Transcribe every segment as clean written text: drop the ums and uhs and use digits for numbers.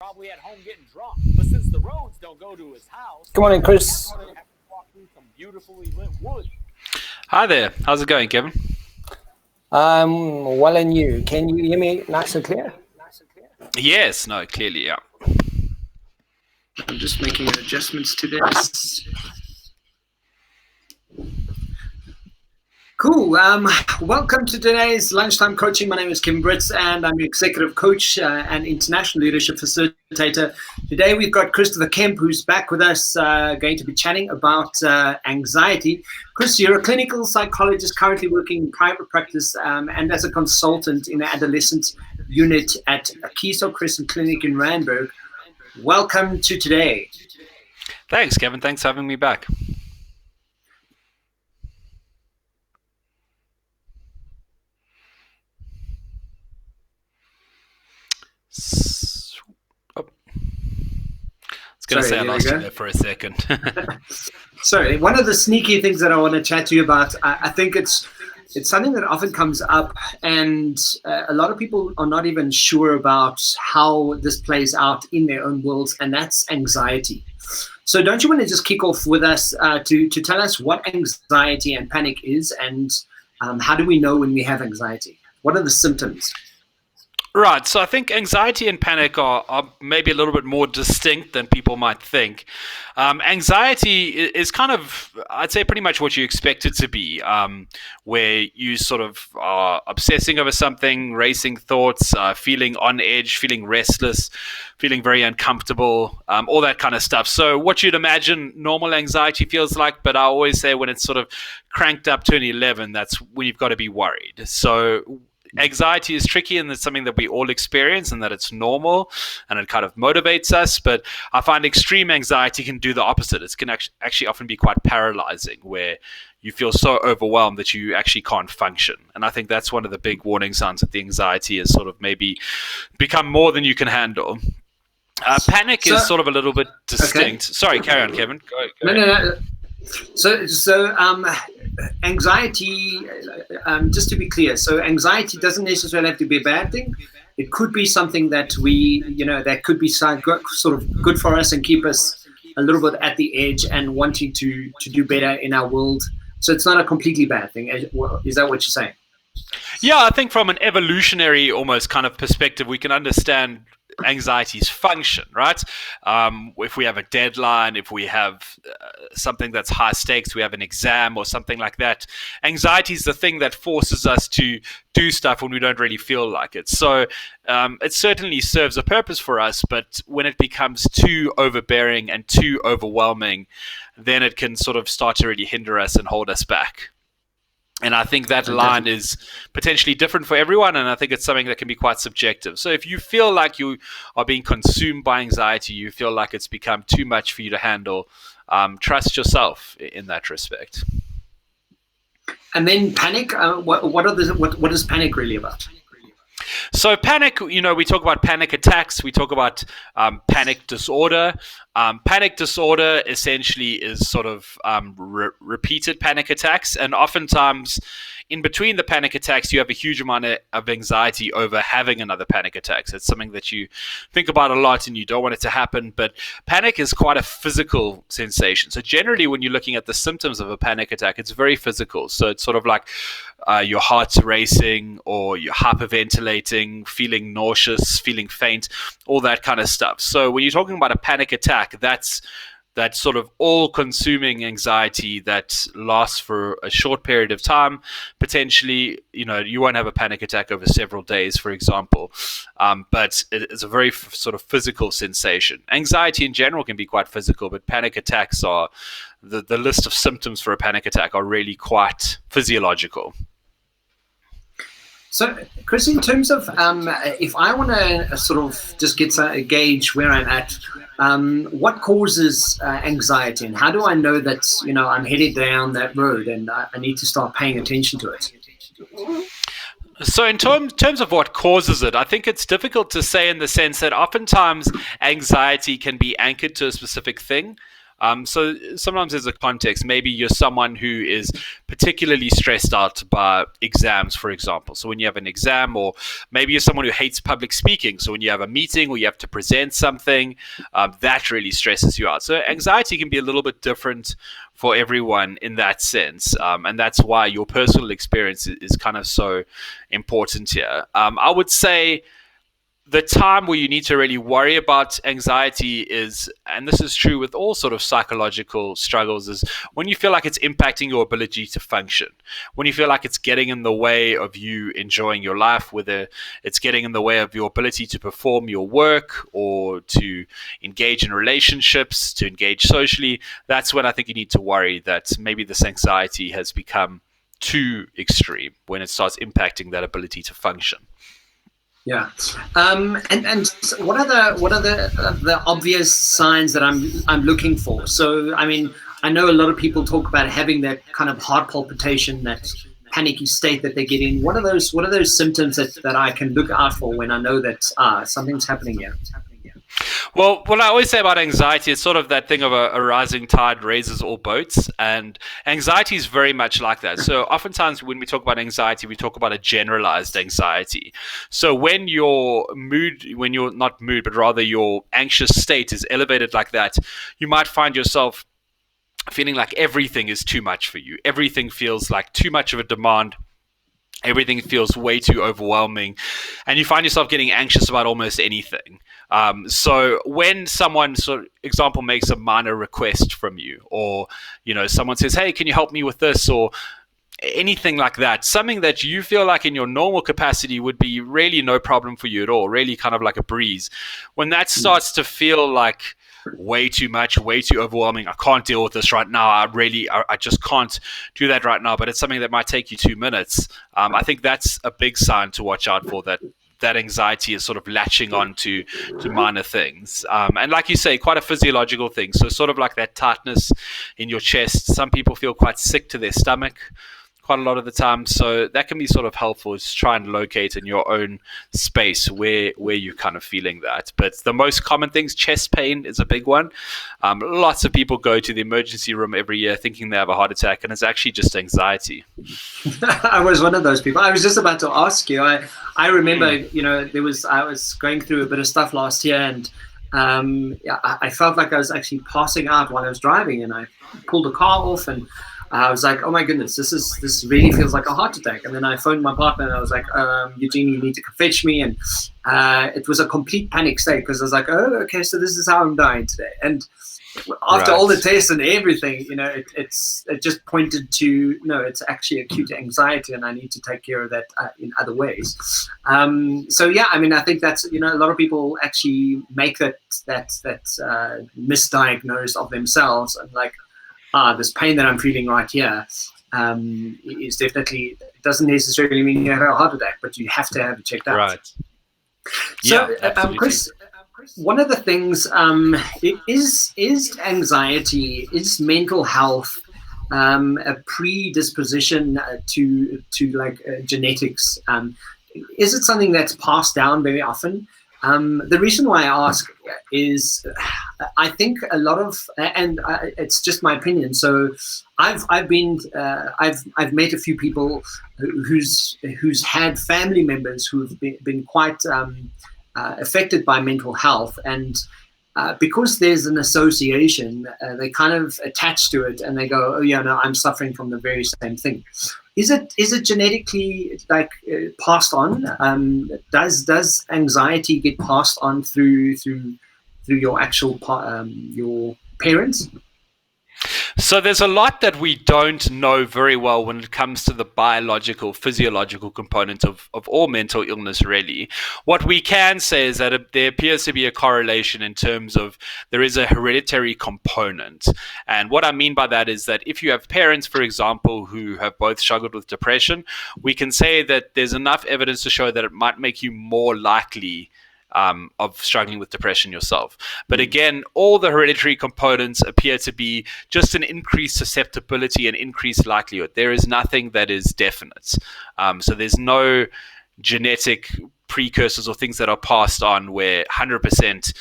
Probably at home getting drunk. But since the roads don't go to his house, Good morning, Chris. have to walk through some beautifully lit woods. Hi there. How's it going, Kevin? Well, and you. Can you hear me nice and clear? Yes. No, clearly, yeah. I'm just making adjustments to this. Cool. Welcome to today's Lunchtime Coaching. My name is Kemp, and I'm Executive Coach and International Leadership Facilitator. Today we've got Christopher Kemp, who's back with us, going to be chatting about anxiety. Chris, you're a clinical psychologist currently working in private practice and as a consultant in the adolescent unit at Akeso Crescent Clinic in Randburg. Welcome to today. Thanks, Kevin. Thanks for having me back. I was going to say I lost you there for a second. Sorry, one of the sneaky things that I want to chat to you about, I think it's something that often comes up, and a lot of people are not even sure about how this plays out in their own worlds, and that's anxiety. So don't you want to just kick off with us to tell us what anxiety and panic is, and how do we know when we have anxiety? What are the symptoms? Right, so I think anxiety and panic are maybe a little bit more distinct than people might think. Anxiety is kind of, I'd say, pretty much what you expect it to be, where you sort of are obsessing over something, racing thoughts, feeling on edge, feeling restless, feeling very uncomfortable, all that kind of stuff. So what you'd imagine normal anxiety feels like, but I always say when it's sort of cranked up to an 11, that's when you've got to be worried. So anxiety is tricky, and it's something that we all experience, and that it's normal and it kind of motivates us. But I find extreme anxiety can do the opposite. It can actually often be quite paralyzing, where you feel so overwhelmed that you actually can't function. And I think that's one of the big warning signs that the anxiety is sort of maybe become more than you can handle. Panic is sort of a little bit distinct. Okay. Sorry, carry on, Kevin. Go No. So anxiety, just to be clear, so anxiety doesn't necessarily have to be a bad thing. It could be something that that could be sort of good for us and keep us a little bit at the edge and wanting to do better in our world. So it's not a completely bad thing. Is that what you're saying? Yeah, I think from an evolutionary almost kind of perspective, we can understand anxiety's function, right? If we have a deadline, if we have something that's high stakes, we have an exam or something like that, anxiety is the thing that forces us to do stuff when we don't really feel like it. So it certainly serves a purpose for us, but when it becomes too overbearing and too overwhelming, then it can sort of start to really hinder us and hold us back. And I think that line is potentially different for everyone, and I think it's something that can be quite subjective. So if you feel like you are being consumed by anxiety, you feel like it's become too much for you to handle, trust yourself in that respect. And then panic, what is panic really about? So panic, we talk about panic attacks, we talk about panic disorder. Panic disorder essentially is sort of repeated panic attacks, and oftentimes in between the panic attacks, you have a huge amount of anxiety over having another panic attack. So it's something that you think about a lot and you don't want it to happen, but panic is quite a physical sensation. So generally when you're looking at the symptoms of a panic attack, it's very physical. So it's sort of like your heart's racing, or you're hyperventilating, feeling nauseous, feeling faint, all that kind of stuff. So when you're talking about a panic attack, that's that sort of all-consuming anxiety that lasts for a short period of time. Potentially, you won't have a panic attack over several days, for example, but it's a very sort of physical sensation. Anxiety in general can be quite physical, but panic attacks are, the list of symptoms for a panic attack are really quite physiological. So, Chris, in terms of if I want to sort of just get a gauge where I'm at, what causes anxiety, and how do I know that I'm headed down that road and I need to start paying attention to it? So in terms of what causes it, I think it's difficult to say, in the sense that oftentimes anxiety can be anchored to a specific thing. So sometimes there's a context. Maybe you're someone who is particularly stressed out by exams, for example. So when you have an exam, or maybe you're someone who hates public speaking. So when you have a meeting or you have to present something, that really stresses you out. So anxiety can be a little bit different for everyone in that sense. And that's why your personal experience is kind of so important here. I would say the time where you need to really worry about anxiety is, and this is true with all sort of psychological struggles, is when you feel like it's impacting your ability to function, when you feel like it's getting in the way of you enjoying your life, whether it's getting in the way of your ability to perform your work or to engage in relationships, to engage socially. That's when I think you need to worry that maybe this anxiety has become too extreme, when it starts impacting that ability to function. Yeah, and what are the obvious signs that I'm looking for? So I mean, I know a lot of people talk about having that kind of heart palpitation, that panicky state that they get in. What are those symptoms that I can look out for when I know that something's happening here? Well, what I always say about anxiety is sort of that thing of a rising tide raises all boats, and anxiety is very much like that. So oftentimes when we talk about anxiety, we talk about a generalized anxiety. So when your anxious state is elevated like that, you might find yourself feeling like everything is too much for you. Everything feels like too much of a demand. Everything feels way too overwhelming, and you find yourself getting anxious about almost anything. So when someone, for example, makes a minor request from you, or someone says, "Hey, can you help me with this?" or anything like that, something that you feel like in your normal capacity would be really no problem for you at all, really kind of like a breeze. When that starts to feel like way too much, way too overwhelming, I can't deal with this right now, I just can't do that right now, but it's something that might take you 2 minutes, I think that's a big sign to watch out for, that anxiety is sort of latching on to minor things. And like you say, quite a physiological thing. So sort of like that tightness in your chest. Some people feel quite sick to their stomach quite a lot of the time. So that can be sort of helpful, is try and locate in your own space where you're kind of feeling that. But the most common things, chest pain is a big one. Lots of people go to the emergency room every year thinking they have a heart attack, and it's actually just anxiety. I was one of those people. I was just about to ask you. I remember, I was going through a bit of stuff last year, and I felt like I was actually passing out while I was driving, and I pulled the car off, and I was like, oh my goodness, this really feels like a heart attack. And then I phoned my partner, and I was like, Eugene, you need to fetch me. And it was a complete panic state, because I was like, oh, okay, so this is how I'm dying today. And after all the tests and everything, it just pointed to, no, it's actually acute anxiety, and I need to take care of that in other ways. So yeah, I mean, I think that's, a lot of people actually make that misdiagnose of themselves, and like, this pain that I'm feeling right here is definitely, it doesn't necessarily mean you have a heart attack, but you have to have it checked out. Right. So, Chris, one of the things is anxiety, is mental health a predisposition to like genetics? Is it something that's passed down very often? The reason why I ask is I think a lot of, and it's just my opinion. So I've met a few people who's had family members who've been quite affected by mental health, and because there's an association, they kind of attach to it, and they go, oh yeah, no, I'm suffering from the very same thing. Is it genetically passed on? Does anxiety get passed on through your actual your parents? So there's a lot that we don't know very well when it comes to the biological, physiological component of all mental illness, really. What we can say is that there appears to be a correlation in terms of there is a hereditary component. And what I mean by that is that if you have parents, for example, who have both struggled with depression, we can say that there's enough evidence to show that it might make you more likely of struggling with depression yourself. But again, all the hereditary components appear to be just an increased susceptibility and increased likelihood. There is nothing that is definite. So there's no genetic precursors or things that are passed on where 100%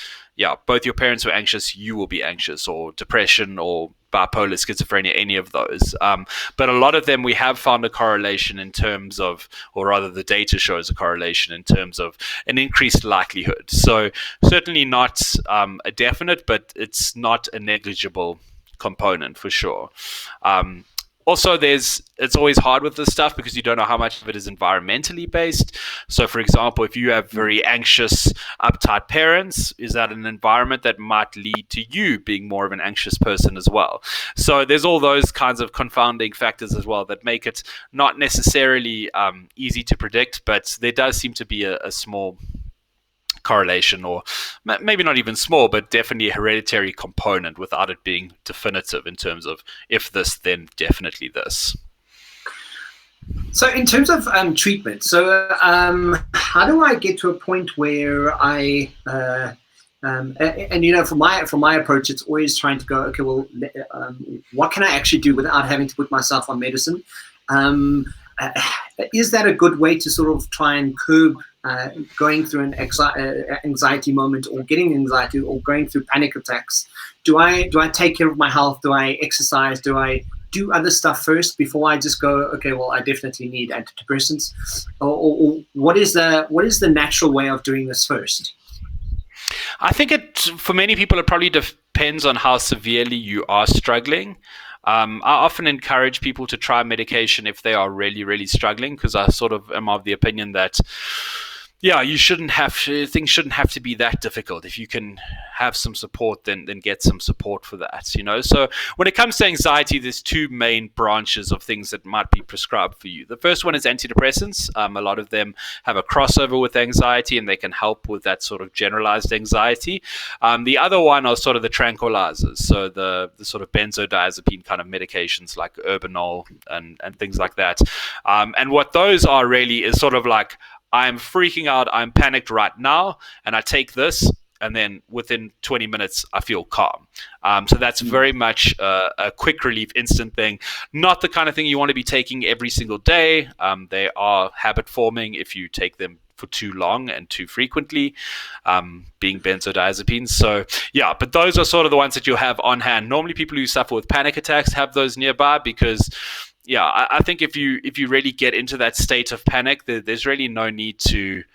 both your parents were anxious, you will be anxious, or depression or bipolar, schizophrenia, any of those. But a lot of them, we have found a correlation in terms of, or rather the data shows a correlation in terms of an increased likelihood. So certainly not a definite, but it's not a negligible component for sure. Also, it's always hard with this stuff because you don't know how much of it is environmentally based. So, for example, if you have very anxious, uptight parents, is that an environment that might lead to you being more of an anxious person as well? So there's all those kinds of confounding factors as well that make it not necessarily easy to predict, but there does seem to be a small correlation, or maybe not even small, but definitely a hereditary component without it being definitive in terms of if this, then definitely this. So in terms of treatment, so how do I get to a point where I, and you know, for my approach, it's always trying to go, okay, well, what can I actually do without having to put myself on medicine? Is that a good way to sort of try and curb going through an anxiety moment, or getting anxiety, or going through panic attacks? Do I take care of my health? Do I exercise? Do I do other stuff first before I just go, okay, well, I definitely need antidepressants? Or what is the natural way of doing this first? I think for many people, it probably depends on how severely you are struggling. I often encourage people to try medication if they are really, really struggling, because I sort of am of the opinion that, things shouldn't have to be that difficult. If you can have some support, then get some support for that, you know. So when it comes to anxiety, there's two main branches of things that might be prescribed for you. The first one is antidepressants. A lot of them have a crossover with anxiety, and they can help with that sort of generalized anxiety. The other one are sort of the tranquilizers, so the sort of benzodiazepine kind of medications like Erbanol and things like that. And what those are really is sort of like, I'm freaking out, I'm panicked right now, and I take this, and then within 20 minutes, I feel calm. So that's very much a quick relief, instant thing. Not the kind of thing you want to be taking every single day. They are habit forming if you take them for too long and too frequently, being benzodiazepines. So but those are sort of the ones that you'll have on hand. Normally people who suffer with panic attacks have those nearby, because I think if you really get into that state of panic, there's really no need to,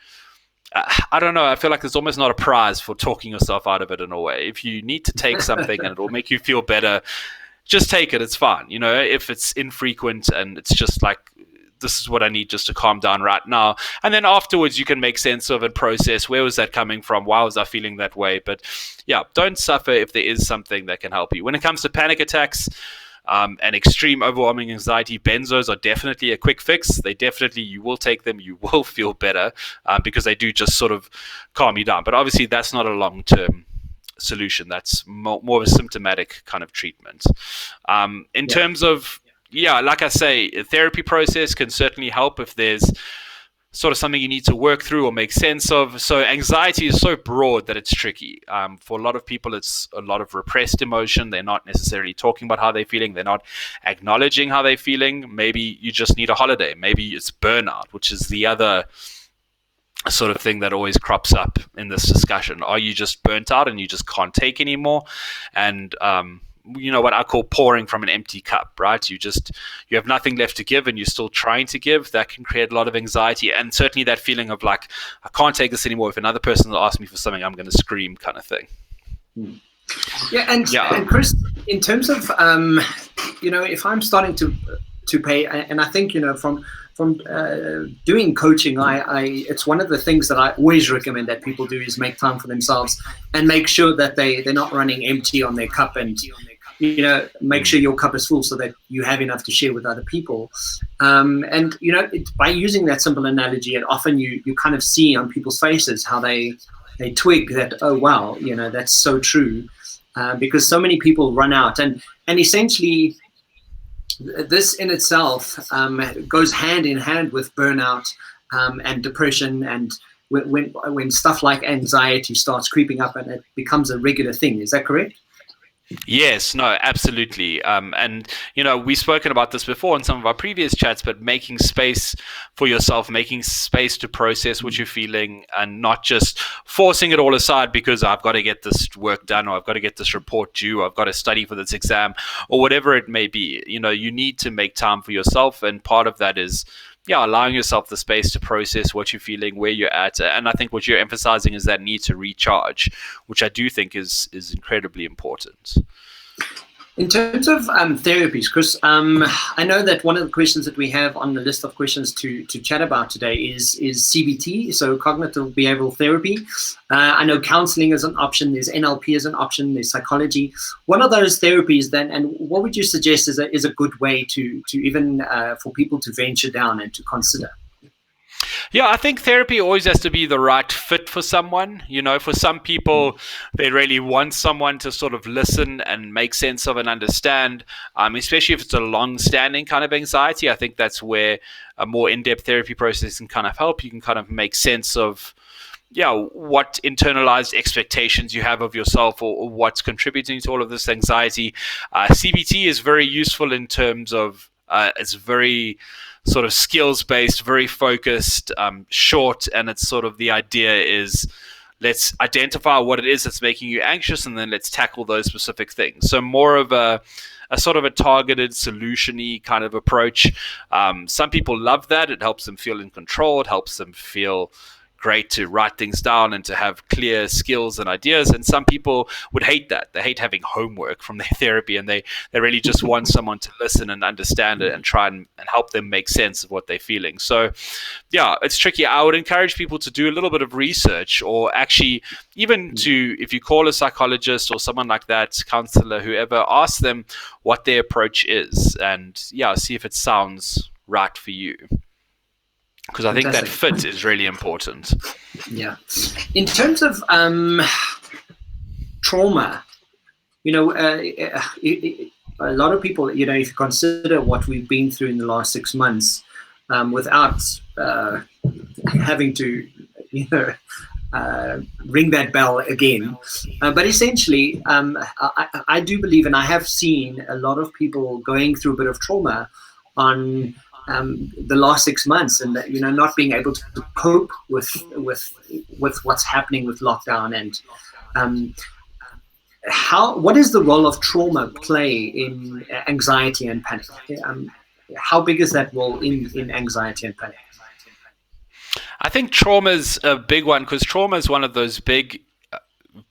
I don't know, I feel like there's almost not a prize for talking yourself out of it in a way. If you need to take something and it will make you feel better, just take it, it's fine. You know, if it's infrequent and it's just like, this is what I need just to calm down right now. And then afterwards you can make sense of and process, where was that coming from? Why was I feeling that way? But don't suffer if there is something that can help you. When it comes to panic attacks, and extreme overwhelming anxiety, benzos are definitely a quick fix. You will take them, you will feel better, because they do just sort of calm you down. But obviously that's not a long-term solution. That's more of a symptomatic kind of treatment. In terms of, like I say, a therapy process can certainly help if there's sort of something you need to work through or make sense of. So anxiety is so broad that it's tricky. For a lot of people, it's a lot of repressed emotion. They're not necessarily talking about how they're feeling. They're not acknowledging how they're feeling. Maybe you just need a holiday. Maybe it's burnout, which is the other sort of thing that always crops up in this discussion. Are you just burnt out and you just can't take anymore? And you know what I call pouring from an empty cup, right? You have nothing left to give and you're still trying to give. That can create a lot of anxiety, and certainly that feeling of like, I can't take this anymore. If another person will ask me for something, I'm going to scream, kind of thing. And Chris, in terms of you know, if I'm starting to pay, and I think, you know, from doing coaching, it's one of the things that I always recommend that people do is make time for themselves and make sure that they're not running empty on their cup, and you know, make sure your cup is full so that you have enough to share with other people. And you know, by using that simple analogy, and often you kind of see on people's faces how they twig that, oh wow, you know, that's so true, because so many people run out, and essentially this in itself goes hand in hand with burnout and depression, and when stuff like anxiety starts creeping up and it becomes a regular thing. Is that correct? Yes, no, absolutely. And, we've spoken about this before in some of our previous chats, but making space for yourself, making space to process what you're feeling and not just forcing it all aside because I've got to get this work done or I've got to get this report due, or I've got to study for this exam or whatever it may be. You need to make time for yourself. And part of that is, allowing yourself the space to process what you're feeling, where you're at. And I think what you're emphasizing is that need to recharge, which I do think is incredibly important. In terms of therapies, Chris, I know that one of the questions that we have on the list of questions to chat about today is CBT, so cognitive behavioral therapy. I know counseling is an option, there's NLP as an option, there's psychology. What are those therapies then, and what would you suggest is a good way to even for people to venture down and to consider? Yeah, I think therapy always has to be the right fit for someone. For some people, they really want someone to sort of listen and make sense of and understand, especially if it's a long-standing kind of anxiety. I think that's where a more in-depth therapy process can kind of help. You can kind of make sense of what internalized expectations you have of yourself or what's contributing to all of this anxiety. CBT is very useful in terms of it's very sort of skills-based, very focused, short, and it's sort of the idea is let's identify what it is that's making you anxious and then let's tackle those specific things. So more of a sort of a targeted solution-y kind of approach. Some people love that. It helps them feel in control. It helps them feel great to write things down and to have clear skills and ideas. And some people would hate that. They hate having homework from their therapy, and they really just want someone to listen and understand it and try and help them make sense of what they're feeling. So it's tricky. I would encourage people to do a little bit of research, or actually even to, if you call a psychologist or someone like that, counselor, whoever, ask them what their approach is and see if it sounds right for you. Because I think that fit is really important. Yeah. In terms of trauma, a lot of people, if you consider what we've been through in the last 6 months, without having to, ring that bell again. But essentially, I do believe, and I have seen a lot of people going through a bit of trauma on the last 6 months, and not being able to cope with what's happening with lockdown, and what is the role of trauma play in anxiety and panic? How big is that role in anxiety and panic? I think trauma is a big one, because trauma is one of those big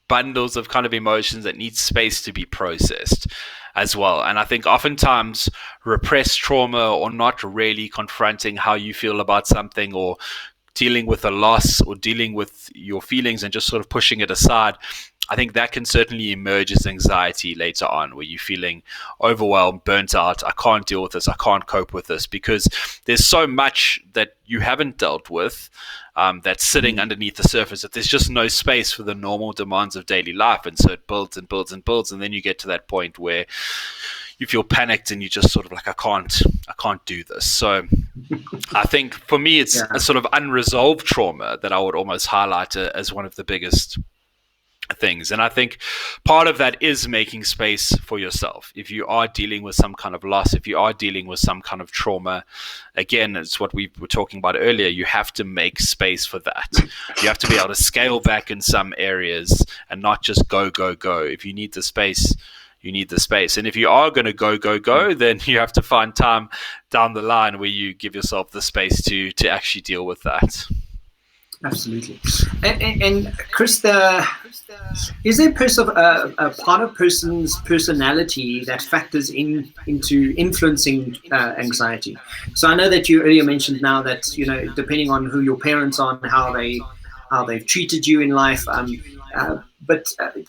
bundles of kind of emotions that need space to be processed as well. And I think oftentimes repressed trauma, or not really confronting how you feel about something, or dealing with a loss, or dealing with your feelings and just sort of pushing it aside, I think that can certainly emerge as anxiety later on, where you're feeling overwhelmed, burnt out. I can't deal with this. I can't cope with this, because there's so much that you haven't dealt with that's sitting underneath the surface, that there's just no space for the normal demands of daily life. And so it builds and builds and builds. And then you get to that point where you feel panicked and you just sort of like, I can't do this. So I think for me, it's a sort of unresolved trauma that I would almost highlight as one of the biggest things. And I think part of that is making space for yourself. If you are dealing with some kind of loss, if you are dealing with some kind of trauma, again, it's what we were talking about earlier. You have to make space for that. You have to be able to scale back in some areas and not just go. If you need the space, you need the space. And if you are going to go, then you have to find time down the line where you give yourself the space to actually deal with that. Absolutely. And Chris, is there a part of person's personality that factors into influencing anxiety? So I know that you earlier mentioned now that, depending on who your parents are and how they've treated you in life, but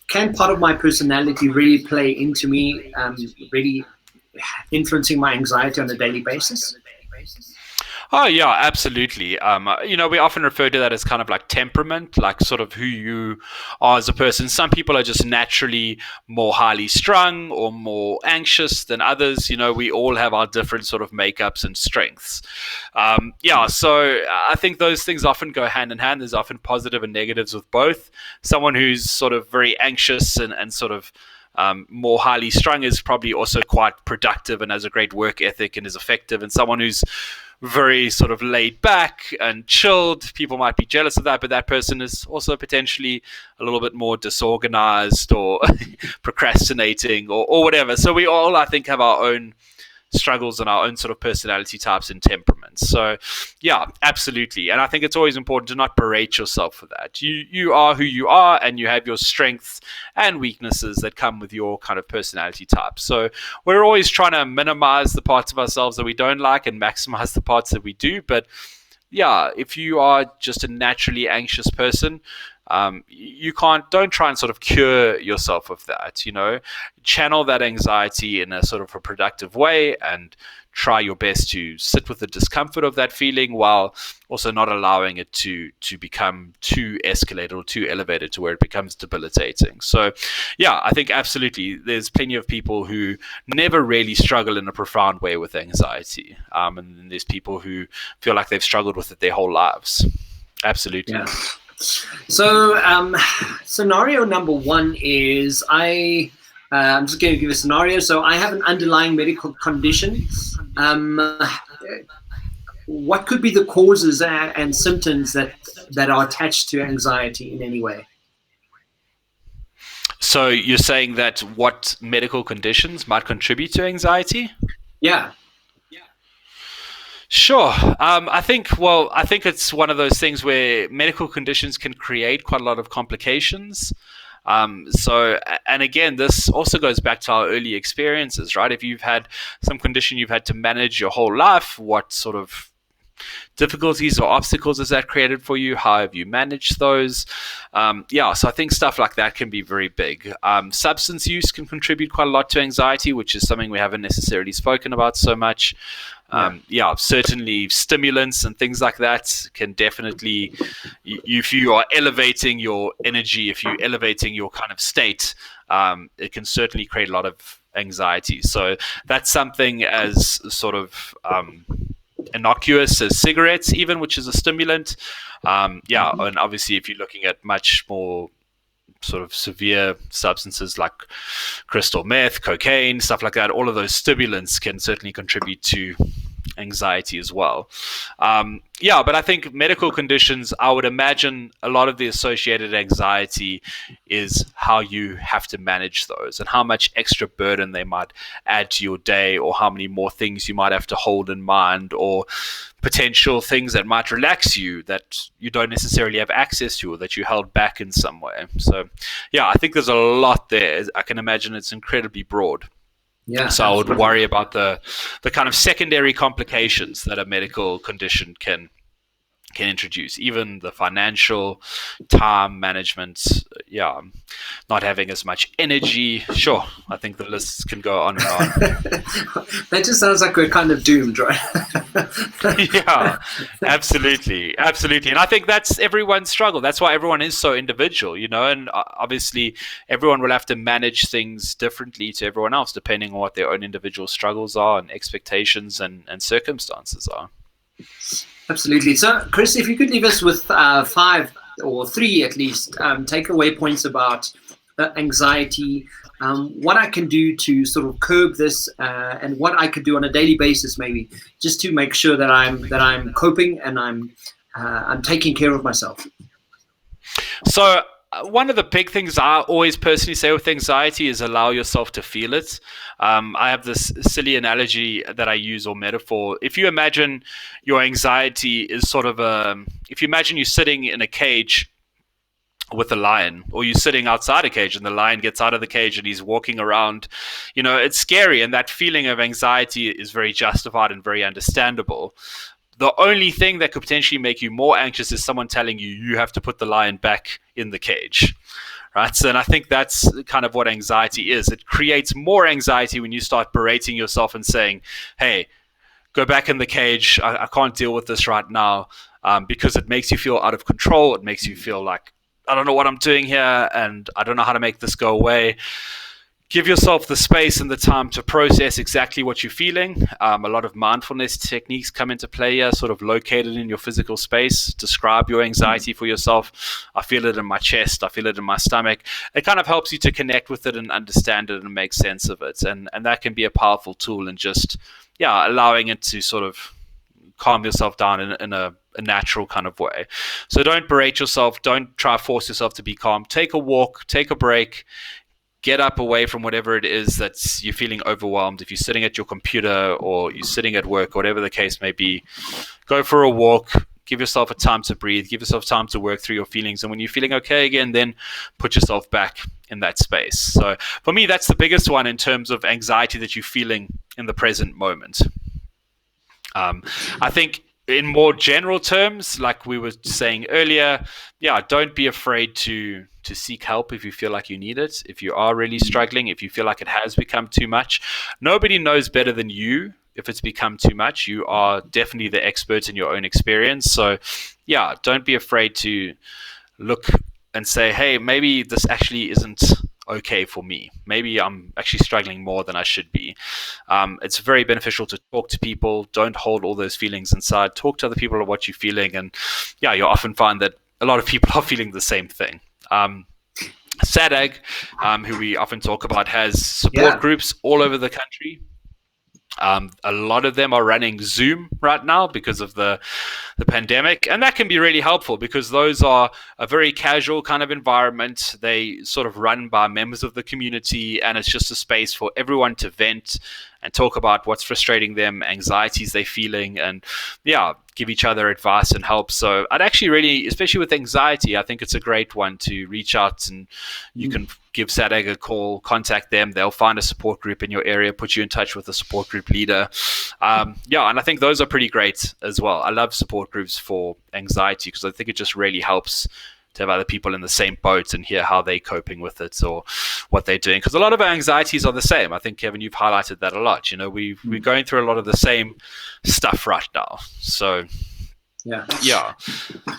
can part of my personality really play into me, really influencing my anxiety on a daily basis? Oh, yeah, absolutely. We often refer to that as kind of like temperament, like sort of who you are as a person. Some people are just naturally more highly strung or more anxious than others. We all have our different sort of makeups and strengths. So I think those things often go hand in hand. There's often positive and negatives with both. Someone who's sort of very anxious and sort of more highly strung is probably also quite productive and has a great work ethic and is effective, and someone who's very sort of laid back and chilled, people might be jealous of that, but that person is also potentially a little bit more disorganized or procrastinating or whatever. So we all, I think, have our own struggles and our own sort of personality types and temperaments. So yeah, absolutely. And I think it's always important to not berate yourself for that. You are who you are, and you have your strengths and weaknesses that come with your kind of personality type. So we're always trying to minimize the parts of ourselves that we don't like and maximize the parts that we do. But yeah, if you are just a naturally anxious person, don't try and sort of cure yourself of that, channel that anxiety in a sort of a productive way and try your best to sit with the discomfort of that feeling while also not allowing it to become too escalated or too elevated to where it becomes debilitating. So yeah, I think absolutely there's plenty of people who never really struggle in a profound way with anxiety, and then there's people who feel like they've struggled with it their whole lives. Absolutely. Yeah. So scenario number one is I'm just going to give a scenario. So I have an underlying medical condition. What could be the causes and symptoms that are attached to anxiety in any way? So you're saying that what medical conditions might contribute to anxiety? Yeah. Sure. I think it's one of those things where medical conditions can create quite a lot of complications. And again, this also goes back to our early experiences, right? If you've had some condition you've had to manage your whole life, what sort of difficulties or obstacles has that created for you? How have you managed those? So I think stuff like that can be very big. Substance use can contribute quite a lot to anxiety, which is something we haven't necessarily spoken about so much. Certainly stimulants and things like that can definitely, if you are elevating your energy, if you're elevating your kind of state, it can certainly create a lot of anxiety. So that's something as sort of innocuous as cigarettes even, which is a stimulant. And obviously if you're looking at much more sort of severe substances like crystal meth, cocaine, stuff like that, all of those stimulants can certainly contribute to anxiety as well. But I think medical conditions, I would imagine a lot of the associated anxiety is how you have to manage those and how much extra burden they might add to your day, or how many more things you might have to hold in mind, or potential things that might relax you that you don't necessarily have access to, or that you held back in some way. So I think there's a lot there. I can imagine it's incredibly broad. Yeah. So I would worry about the kind of secondary complications that a medical condition can introduce, even the financial, time management, not having as much energy. Sure, I think the lists can go on and on. That just sounds like we're kind of doomed, right? Yeah, absolutely. And I think that's everyone's struggle. That's why everyone is so individual, and obviously everyone will have to manage things differently to everyone else, depending on what their own individual struggles are and expectations and circumstances are. Absolutely. So, Chris, if you could leave us with 5 or 3 at least takeaway points about anxiety, what I can do to sort of curb this, and what I could do on a daily basis, maybe just to make sure that I'm coping and I'm taking care of myself. So one of the big things I always personally say with anxiety is allow yourself to feel it. I have this silly analogy that I use, or metaphor. If you imagine your anxiety is sort of if you imagine you're sitting in a cage with a lion, or you're sitting outside a cage and the lion gets out of the cage and he's walking around, it's scary, and that feeling of anxiety is very justified and very understandable. The only thing that could potentially make you more anxious is someone telling you you have to put the lion back in the cage, right? So, and I think that's kind of what anxiety is. It creates more anxiety when you start berating yourself and saying, hey, go back in the cage. I can't deal with this right now, because it makes you feel out of control. It makes you feel like, I don't know what I'm doing here, and I don't know how to make this go away. give yourself the space and the time to process exactly what you're feeling. A lot of mindfulness techniques come into play here, sort of located in your physical space. Describe your anxiety for yourself. I feel it in my chest. I feel it in my stomach. It kind of helps you to connect with it and understand it and make sense of it. And that can be a powerful tool in just, allowing it to sort of calm yourself down in a natural kind of way. So don't berate yourself. Don't try to force yourself to be calm. Take a walk, take a break, get up away from whatever it is that you're feeling overwhelmed. If you're sitting at your computer or you're sitting at work, whatever the case may be, go for a walk, give yourself a time to breathe, give yourself time to work through your feelings. And when you're feeling okay again, then put yourself back in that space. So for me, that's the biggest one in terms of anxiety that you're feeling in the present moment. I think in more general terms, like we were saying earlier, don't be afraid to seek help if you feel like you need it. If you are really struggling, if you feel like it has become too much, nobody knows better than you if it's become too much. You are definitely the expert in your own experience. So don't be afraid to look and say, hey, maybe this actually isn't okay for me. Maybe I'm actually struggling more than I should be. It's very beneficial to talk to people. Don't hold all those feelings inside. Talk to other people about what you're feeling. And you'll often find that a lot of people are feeling the same thing. SADAG, who we often talk about, has support groups all over the country. A lot of them are running Zoom right now because of the pandemic, and that can be really helpful because those are a very casual kind of environment. They sort of run by members of the community, and it's just a space for everyone to vent and talk about what's frustrating them, anxieties they're feeling, and give each other advice and help. So I'd actually really, especially with anxiety, I think it's a great one to reach out, and you can give SADAG a call, contact them. They'll find a support group in your area, put you in touch with a support group leader. And I think those are pretty great as well. I love support groups for anxiety because I think it just really helps to have other people in the same boat and hear how they're coping with it or what they're doing. Because a lot of our anxieties are the same. I think, Kevin, you've highlighted that a lot. We're going through a lot of the same stuff right now. So, yeah.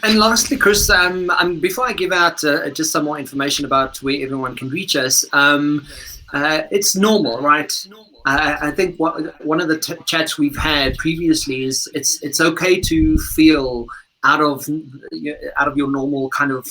And lastly, Chris, before I give out just some more information about where everyone can reach us, it's normal, right? I think one of the chats we've had previously is it's okay to feel out of your normal kind of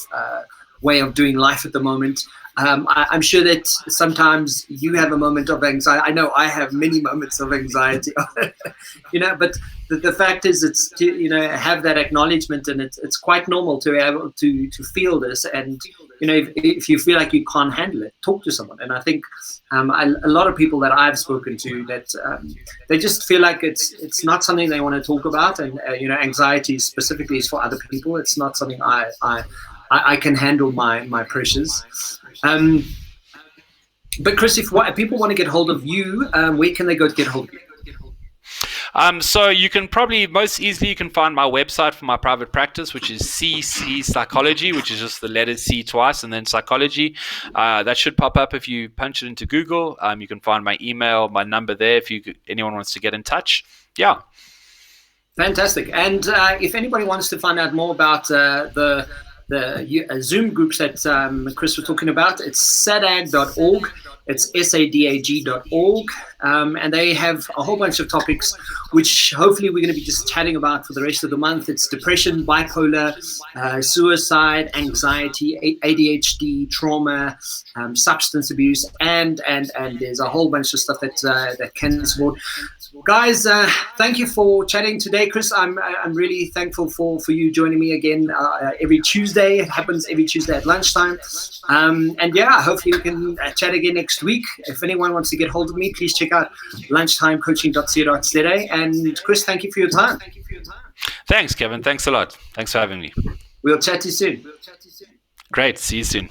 way of doing life at the moment. I'm sure that sometimes you have a moment of anxiety. I know I have many moments of anxiety, but the fact is it's to, have that acknowledgement, and it's quite normal to be able to feel this. And, if you feel like you can't handle it, talk to someone. And I think a lot of people that I've spoken to that they just feel like it's not something they want to talk about. And, anxiety specifically is for other people. It's not something I can handle my pressures. But Chris, if people want to get hold of you, where can they go to get hold of you? So you can probably most easily you can find my website for my private practice, which is CC Psychology, which is just the letter C twice and then psychology. That should pop up if you punch it into Google. You can find my email, my number there if anyone wants to get in touch. Yeah. Fantastic. And if anybody wants to find out more about the Zoom groups that Chris was talking about, it's sadag.org. It's sadag.org. And they have a whole bunch of topics, which hopefully we're going to be just chatting about for the rest of the month. It's depression, bipolar, suicide, anxiety, ADHD, trauma, substance abuse, and there's a whole bunch of stuff that can support. Guys, thank you for chatting today, Chris. I'm really thankful for you joining me again every Tuesday. It happens every Tuesday at lunchtime. And hopefully we can chat again next week. If anyone wants to get hold of me, please check out lunchtimecoaching.co.za. And Chris, thank you for your time. Thanks, Kevin. Thanks a lot. Thanks for having me. We'll chat to you soon. Great. See you soon.